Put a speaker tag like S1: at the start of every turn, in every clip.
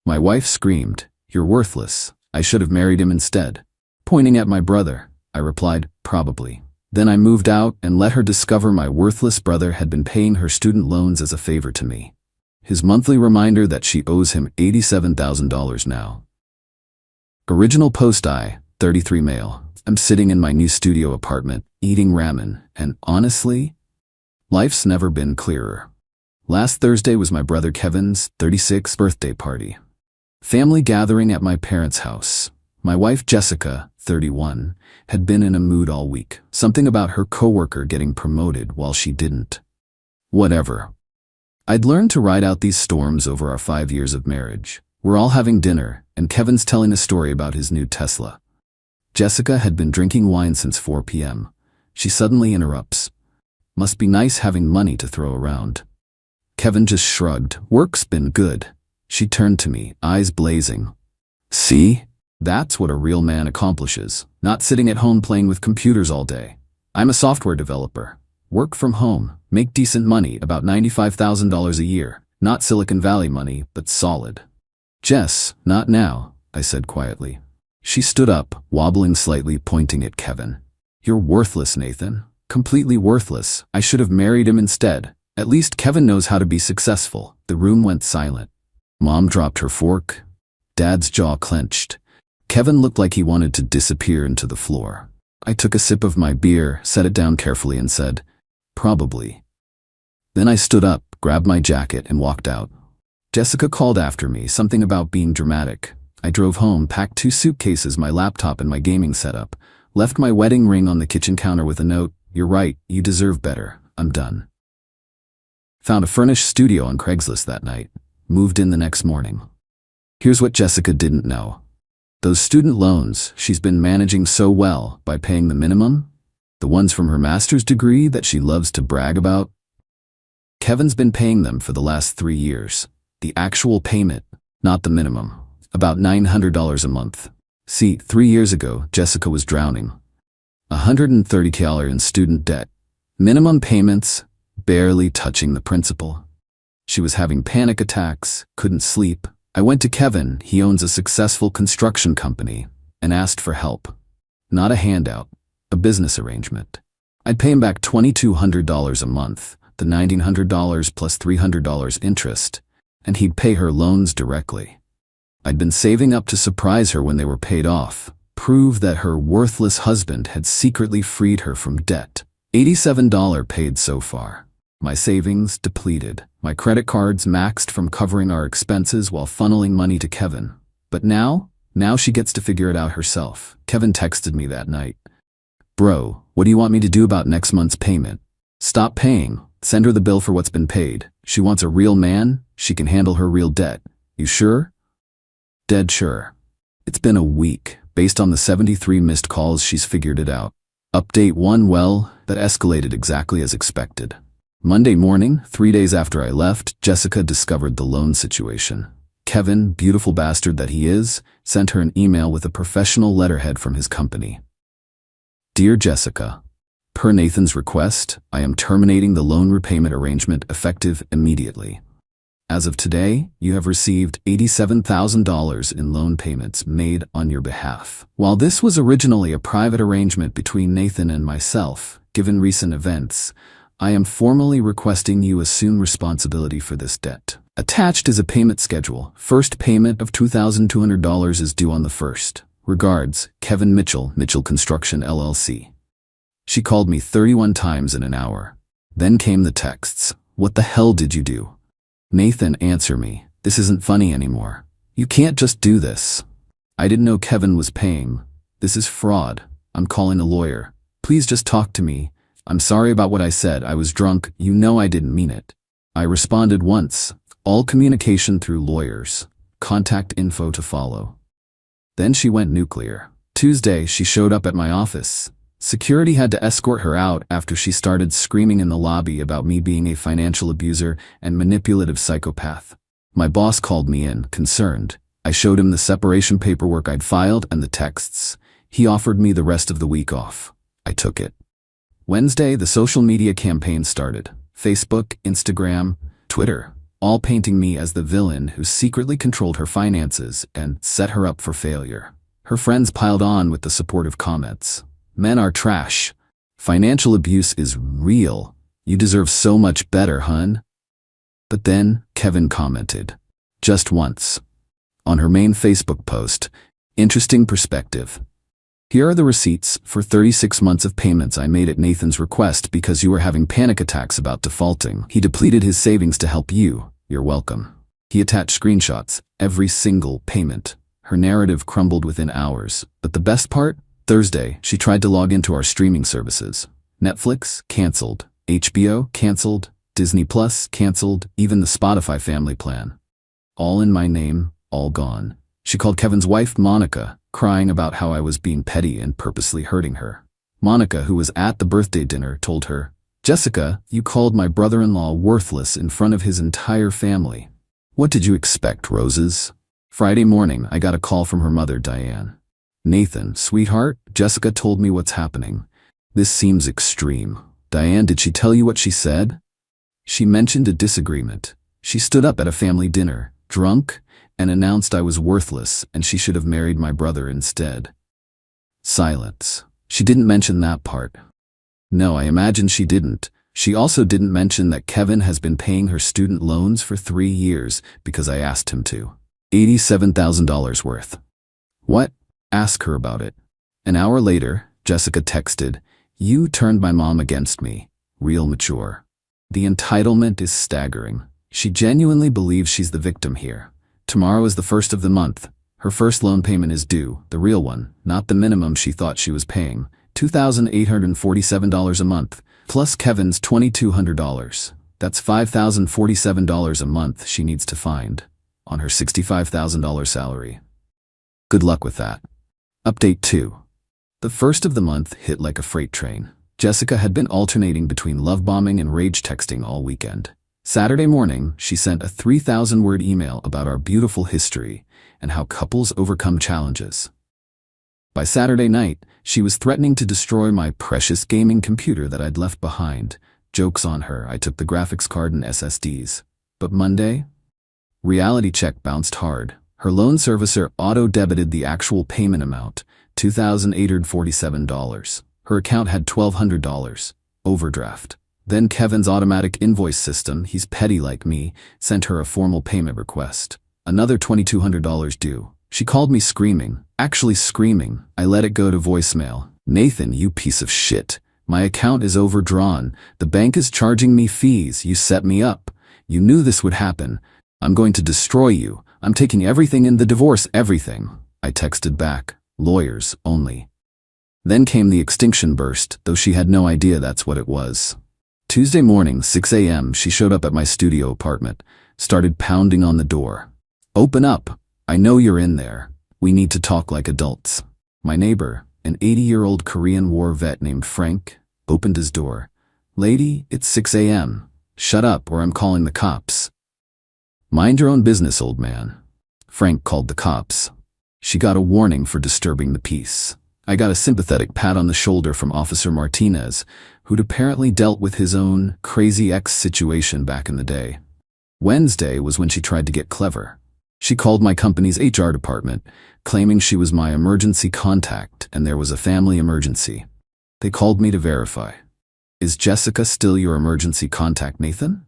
S1: My wife screamed, "You're worthless. I should have married him instead." Pointing at my brother, I replied, "Probably." Then I moved out and let her discover my worthless brother had been paying her student loans as a favor to me. His monthly reminder that she owes him $87,000 now. Original post: I, 33 male. I'm sitting in my new studio apartment, eating ramen, and honestly, life's never been clearer. Last Thursday was my brother Kevin's 36th birthday party. Family gathering at my parents' house. My wife Jessica, 31, had been in a mood all week. Something about her coworker getting promoted while she didn't. Whatever. I'd learned to ride out these storms over our 5 years of marriage. We're all having dinner, and Kevin's telling a story about his new Tesla. Jessica had been drinking wine since 4 p.m. She suddenly interrupts. "Must be nice having money to throw around." Kevin just shrugged. "Work's been good." She turned to me, eyes blazing. "See? That's what a real man accomplishes, not sitting at home playing with computers all day. I'm a software developer. Work from home, make decent money, about $95,000 a year. Not Silicon Valley money, but solid." "Jess, not now," I said quietly. She stood up, wobbling slightly, pointing at Kevin. "You're worthless, Nathan. Completely worthless. I should have married him instead. At least Kevin knows how to be successful." The room went silent. Mom dropped her fork. Dad's jaw clenched. Kevin looked like he wanted to disappear into the floor. I took a sip of my beer, set it down carefully, and said, "Probably." Then I stood up, grabbed my jacket, and walked out. Jessica called after me, something about being dramatic. I drove home, packed 2 suitcases, my laptop, and my gaming setup. Left my wedding ring on the kitchen counter with a note, "You're right, you deserve better. I'm done." Found a furnished studio on Craigslist that night. Moved in the next morning. Here's what Jessica didn't know. Those student loans she's been managing so well by paying the minimum, the ones from her master's degree that she loves to brag about, Kevin's been paying them for the last 3 years. The actual payment, not the minimum. About $900 a month. See, 3 years ago, Jessica was drowning. $130,000 in student debt. Minimum payments, barely touching the principal. She was having panic attacks, couldn't sleep. I went to Kevin, he owns a successful construction company, and asked for help. Not a handout, a business arrangement. I'd pay him back $2,200 a month, the $1,900 plus $300 interest, and he'd pay her loans directly. I'd been saving up to surprise her when they were paid off, prove that her worthless husband had secretly freed her from debt. $87 paid so far. My savings depleted. My credit cards maxed from covering our expenses while funneling money to Kevin. But now she gets to figure it out herself. Kevin texted me that night. "Bro, what do you want me to do about next month's payment?" "Stop paying. Send her the bill for what's been paid. She wants a real man. She can handle her real debt. You sure?" "Dead sure." It's been a week. Based on the 73 missed calls, she's figured it out. Update 1, well, that escalated exactly as expected. Monday morning, 3 days after I left, Jessica discovered the loan situation. Kevin, beautiful bastard that he is, sent her an email with a professional letterhead from his company. "Dear Jessica, per Nathan's request, I am terminating the loan repayment arrangement effective immediately. As of today, you have received $87,000 in loan payments made on your behalf. While this was originally a private arrangement between Nathan and myself, given recent events, I am formally requesting you assume responsibility for this debt. Attached is a payment schedule. First payment of $2,200 is due on the 1st. Regards, Kevin Mitchell, Mitchell Construction LLC." She called me 31 times in an hour. Then came the texts. "What the hell did you do? Nathan, answer me. This isn't funny anymore. You can't just do this. I didn't know Kevin was paying. This is fraud. I'm calling a lawyer. Please just talk to me. I'm sorry about what I said. I was drunk. You know I didn't mean it." I responded once. All communication through lawyers. Contact info to follow. Then she went nuclear. Tuesday, she showed up at my office. Security had to escort her out after she started screaming in the lobby about me being a financial abuser and manipulative psychopath. My boss called me in, concerned. I showed him the separation paperwork I'd filed and the texts. He offered me the rest of the week off. I took it. Wednesday, the social media campaign started. Facebook, Instagram, Twitter. all painting me as the villain who secretly controlled her finances and set her up for failure. Her friends piled on with the supportive comments. Men are trash. Financial abuse is real. You deserve so much better, hun. But then Kevin commented, just once, on her main Facebook post, interesting perspective. Here are the receipts for 36 months of payments I made at Nathan's request because you were having panic attacks about defaulting. He depleted his savings to help you. You're welcome. He attached screenshots, every single payment. Her narrative crumbled within hours. But the best part? Thursday, she tried to log into our streaming services. Netflix, canceled. HBO, canceled. Disney Plus, canceled. Even the Spotify family plan. All in my name, all gone. She called Kevin's wife, Monica, crying about how I was being petty and purposely hurting her. Monica, who was at the birthday dinner, told her, Jessica, you called my brother-in-law worthless in front of his entire family. What did you expect, roses? Friday morning, I got a call from her mother, Diane. Nathan, sweetheart, Jessica told me what's happening. This seems extreme. Diane, did she tell you what she said? She mentioned a disagreement. She stood up at a family dinner, drunk, and announced I was worthless and she should have married my brother instead. Silence. She didn't mention that part. No, I imagine she didn't. She also didn't mention that Kevin has been paying her student loans for 3 years because I asked him to. $87,000 worth. What? Ask her about it. An hour later, Jessica texted, you turned my mom against me. Real mature. The entitlement is staggering. She genuinely believes she's the victim here. Tomorrow is the first of the month. Her first loan payment is due, the real one, not the minimum she thought she was paying. $2,847 a month, plus Kevin's $2,200. That's $5,047 a month she needs to find, on her $65,000 salary. Good luck with that. Update 2. The first of the month hit like a freight train. Jessica had been alternating between love bombing and rage texting all weekend. Saturday morning, she sent a 3,000-word email about our beautiful history and how couples overcome challenges. By Saturday night, she was threatening to destroy my precious gaming computer that I'd left behind. Joke's on her, I took the graphics card and SSDs. But Monday? Reality check bounced hard. Her loan servicer auto-debited the actual payment amount, $2,847. Her account had $1,200. Overdraft. Then Kevin's automatic invoice system, he's petty like me, sent her a formal payment request. Another $2,200 due. She called me screaming. Actually screaming. I let it go to voicemail. Nathan, you piece of shit. My account is overdrawn. The bank is charging me fees. You set me up. You knew this would happen. I'm going to destroy you. I'm taking everything in the divorce, everything. I texted back. Lawyers only. Then came the extinction burst, though she had no idea that's what it was. Tuesday morning, 6 a.m., she showed up at my studio apartment, started pounding on the door. Open up. I know you're in there. We need to talk like adults. My neighbor, an 80-year-old Korean War vet named Frank, opened his door. Lady, it's 6 a.m. Shut up or I'm calling the cops. Mind your own business, old man. Frank called the cops. She got a warning for disturbing the peace. I got a sympathetic pat on the shoulder from Officer Martinez, who'd apparently dealt with his own crazy ex situation back in the day. Wednesday was when she tried to get clever. She called my company's HR department, claiming she was my emergency contact and there was a family emergency. They called me to verify. Is Jessica still your emergency contact, Nathan?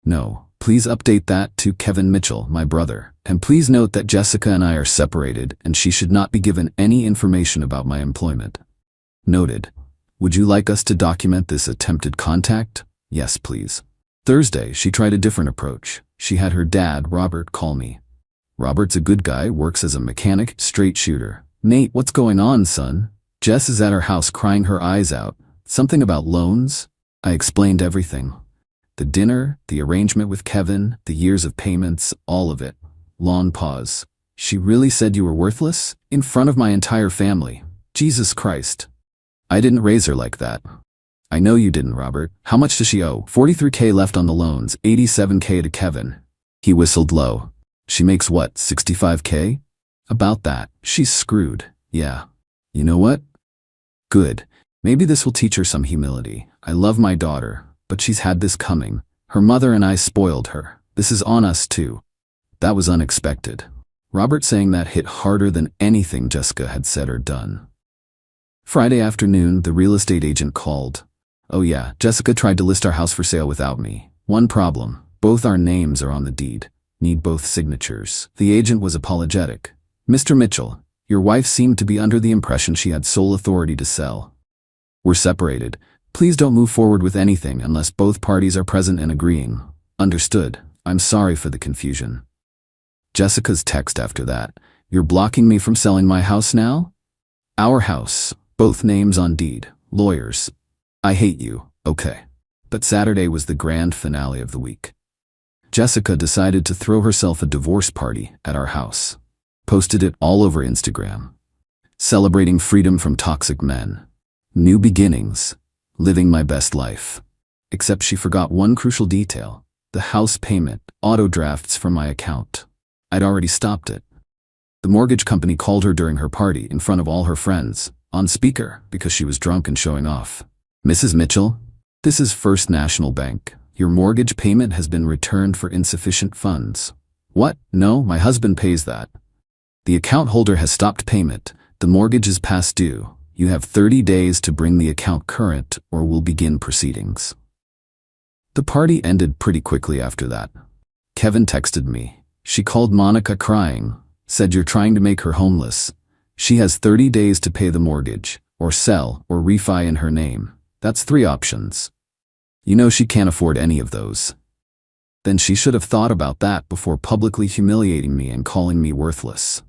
S1: No. Please update that to Kevin Mitchell, my brother. And please note that Jessica and I are separated and she should not be given any information about my employment. Noted. Would you like us to document this attempted contact? Yes, please. Thursday, she tried a different approach. She had her dad, Robert, call me. Robert's a good guy, works as a mechanic, straight shooter. Nate, what's going on, son? Jess is at her house crying her eyes out. Something about loans? I explained everything. The dinner, the arrangement with Kevin, the years of payments, all of it. Long pause. She really said you were worthless? In front of my entire family. Jesus Christ. I didn't raise her like that. I know you didn't, Robert. How much does she owe? $43K left on the loans, $87K to Kevin. He whistled low. She makes what, $65K? About that. She's screwed. Yeah. You know what? Good. Maybe this will teach her some humility. I love my daughter, but she's had this coming. Her mother and I spoiled her. This is on us too. That was unexpected. Robert saying that hit harder than anything Jessica had said or done. Friday afternoon, the real estate agent called. Oh yeah, Jessica tried to list our house for sale without me. One problem, both our names are on the deed. Need both signatures. The agent was apologetic. Mr. Mitchell, your wife seemed to be under the impression she had sole authority to sell. We're separated. Please don't move forward with anything unless both parties are present and agreeing. Understood. I'm sorry for the confusion. Jessica's text after that. You're blocking me from selling my house now? Our house. Both names on deed. Lawyers. I hate you. Okay. But Saturday was the grand finale of the week. Jessica decided to throw herself a divorce party at our house. Posted it all over Instagram. Celebrating freedom from toxic men. New beginnings. Living my best life. Except she forgot one crucial detail. The house payment, auto drafts from my account. I'd already stopped it. The mortgage company called her during her party in front of all her friends, on speaker because she was drunk and showing off. Mrs. Mitchell, this is First National Bank. Your mortgage payment has been returned for insufficient funds. What? No, my husband pays that. The account holder has stopped payment. The mortgage is past due. You have 30 days to bring the account current or we'll begin proceedings. The party ended pretty quickly after that. Kevin texted me. She called Monica crying, said you're trying to make her homeless. She has 30 days to pay the mortgage, or sell, or refi in her name. That's 3 options. You know she can't afford any of those. Then she should have thought about that before publicly humiliating me and calling me worthless.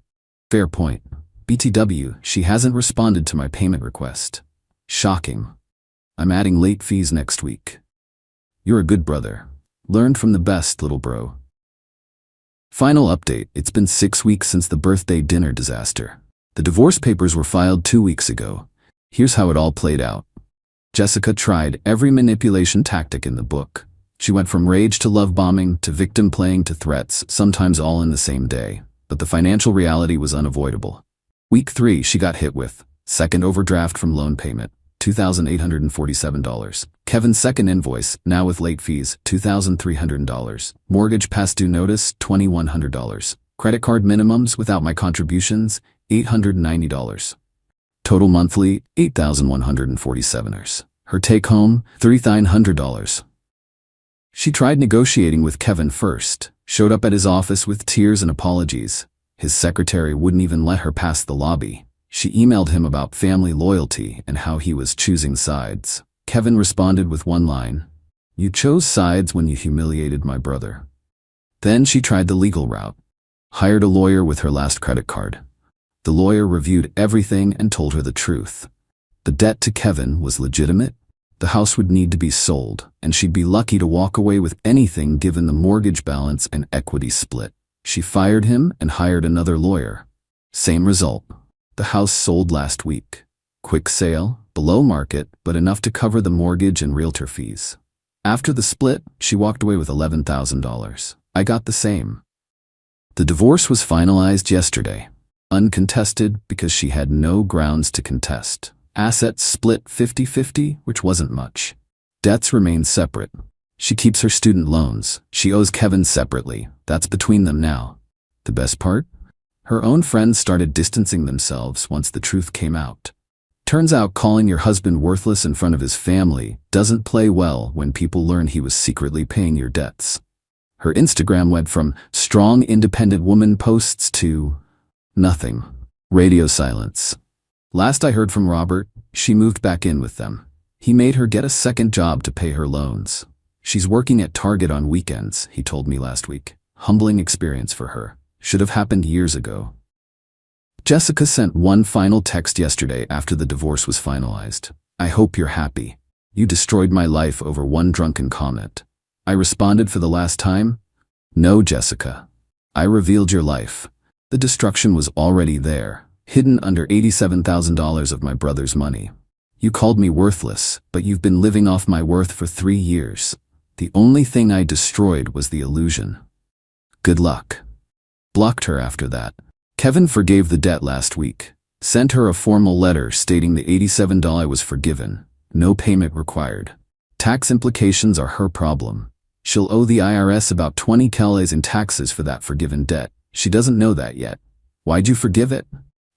S1: Fair point. BTW, she hasn't responded to my payment request. Shocking. I'm adding late fees next week. You're a good brother. Learned from the best, little bro. Final update, it's been 6 weeks since the birthday dinner disaster. The divorce papers were filed 2 weeks ago. Here's how it all played out. Jessica tried every manipulation tactic in the book. She went from rage to love bombing to victim playing to threats, sometimes all in the same day. But the financial reality was unavoidable. Week 3, she got hit with second overdraft from loan payment, $2,847. Kevin's second invoice, now with late fees, $2,300. Mortgage past due notice, $2,100. Credit card minimums without my contributions, $890. Total monthly, $8,147. Her take home, $3,900. She tried negotiating with Kevin first, showed up at his office with tears and apologies. His secretary wouldn't even let her pass the lobby. She emailed him about family loyalty and how he was choosing sides. Kevin responded with one line, "You chose sides when you humiliated my brother." Then she tried the legal route. Hired a lawyer with her last credit card. The lawyer reviewed everything and told her the truth. The debt to Kevin was legitimate. The house would need to be sold, and she'd be lucky to walk away with anything given the mortgage balance and equity split. She fired him and hired another lawyer. Same result. The house sold last week. Quick sale, below market, but enough to cover the mortgage and realtor fees. After the split, she walked away with $11,000. I got the same. The divorce was finalized yesterday. Uncontested because she had no grounds to contest. Assets split 50-50, which wasn't much. Debts remain separate. She keeps her student loans. She owes Kevin separately. That's between them now. The best part? Her own friends started distancing themselves once the truth came out. Turns out calling your husband worthless in front of his family doesn't play well when people learn he was secretly paying your debts. Her Instagram went from strong independent woman posts to nothing. Radio silence. Last I heard from Robert, she moved back in with them. He made her get a second job to pay her loans. She's working at Target on weekends, he told me last week. Humbling experience for her. Should have happened years ago. Jessica sent one final text yesterday after the divorce was finalized. I hope you're happy. You destroyed my life over one drunken comment. I responded for the last time. No, Jessica. I revealed your life. The destruction was already there, hidden under $87,000 of my brother's money. You called me worthless, but you've been living off my worth for 3 years. The only thing I destroyed was the illusion. Good luck. Blocked her after that. Kevin forgave the debt last week. Sent her a formal letter stating the $87 was forgiven. No payment required. Tax implications are her problem. She'll owe the IRS about 20 Qleys in taxes for that forgiven debt. She doesn't know that yet. Why'd you forgive it?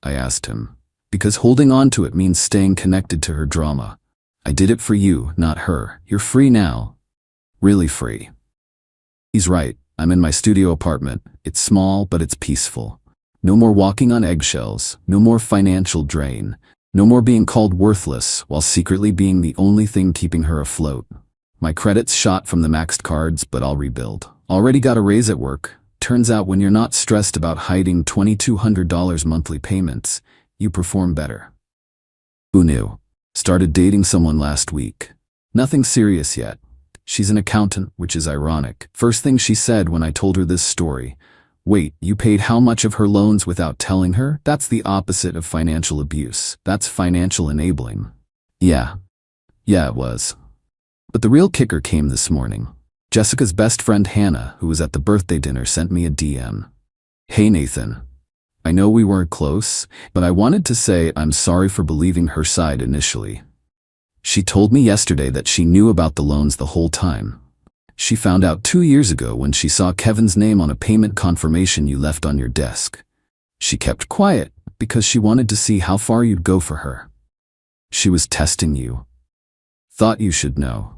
S1: I asked him. Because holding on to it means staying connected to her drama. I did it for you, not her. You're free now. Really free. He's right. I'm in my studio apartment. It's small, but it's peaceful. No more walking on eggshells. No more financial drain. No more being called worthless while secretly being the only thing keeping her afloat. My credits shot from the maxed cards, but I'll rebuild. Already got a raise at work. Turns out when you're not stressed about hiding $2,200 monthly payments, you perform better. Who knew? Started dating someone last week. Nothing serious yet. She's an accountant, which is ironic. First thing she said when I told her this story, "Wait, you paid how much of her loans without telling her? That's the opposite of financial abuse. That's financial enabling." Yeah, it was. But the real kicker came this morning. Jessica's best friend Hannah, who was at the birthday dinner, sent me a DM. "Hey Nathan, I know we weren't close, but I wanted to say I'm sorry for believing her side initially. She told me yesterday that she knew about the loans the whole time. She found out 2 years ago when she saw Kevin's name on a payment confirmation you left on your desk. She kept quiet because she wanted to see how far you'd go for her. She was testing you. Thought you should know."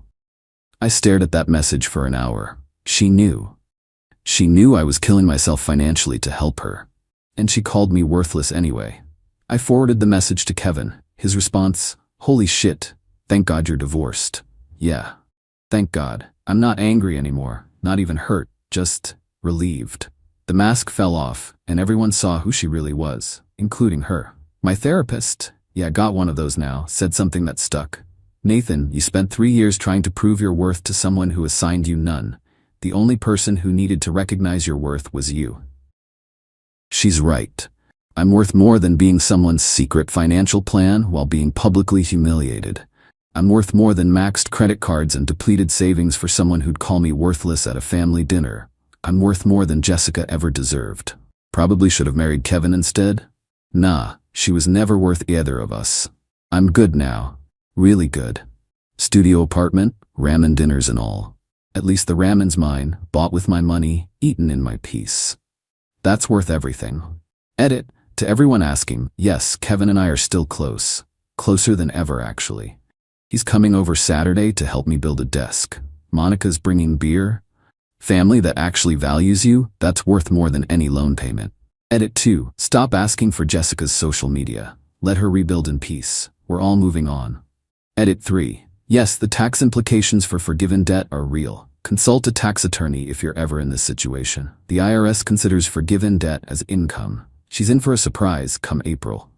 S1: I stared at that message for an hour. She knew. She knew I was killing myself financially to help her. And she called me worthless anyway. I forwarded the message to Kevin. His response, "Holy shit. Thank God you're divorced." Yeah. Thank God. I'm not angry anymore, not even hurt, just relieved. The mask fell off, and everyone saw who she really was, including her. My therapist, got one of those now, said something that stuck. "Nathan, you spent 3 years trying to prove your worth to someone who assigned you none. The only person who needed to recognize your worth was you." She's right. I'm worth more than being someone's secret financial plan while being publicly humiliated. I'm worth more than maxed credit cards and depleted savings for someone who'd call me worthless at a family dinner. I'm worth more than Jessica ever deserved. Probably should have married Kevin instead. Nah, she was never worth either of us. I'm good now. Really good. Studio apartment, ramen dinners and all. At least the ramen's mine, bought with my money, eaten in my peace. That's worth everything. Edit, to everyone asking, yes, Kevin and I are still close. Closer than ever, actually. He's coming over Saturday to help me build a desk. Monica's bringing beer. Family that actually values you, that's worth more than any loan payment. Edit 2, stop asking for Jessica's social media. Let her rebuild in peace. We're all moving on. Edit 3, yes, the tax implications for forgiven debt are real. Consult a tax attorney if you're ever in this situation. The IRS considers forgiven debt as income. She's in for a surprise come April.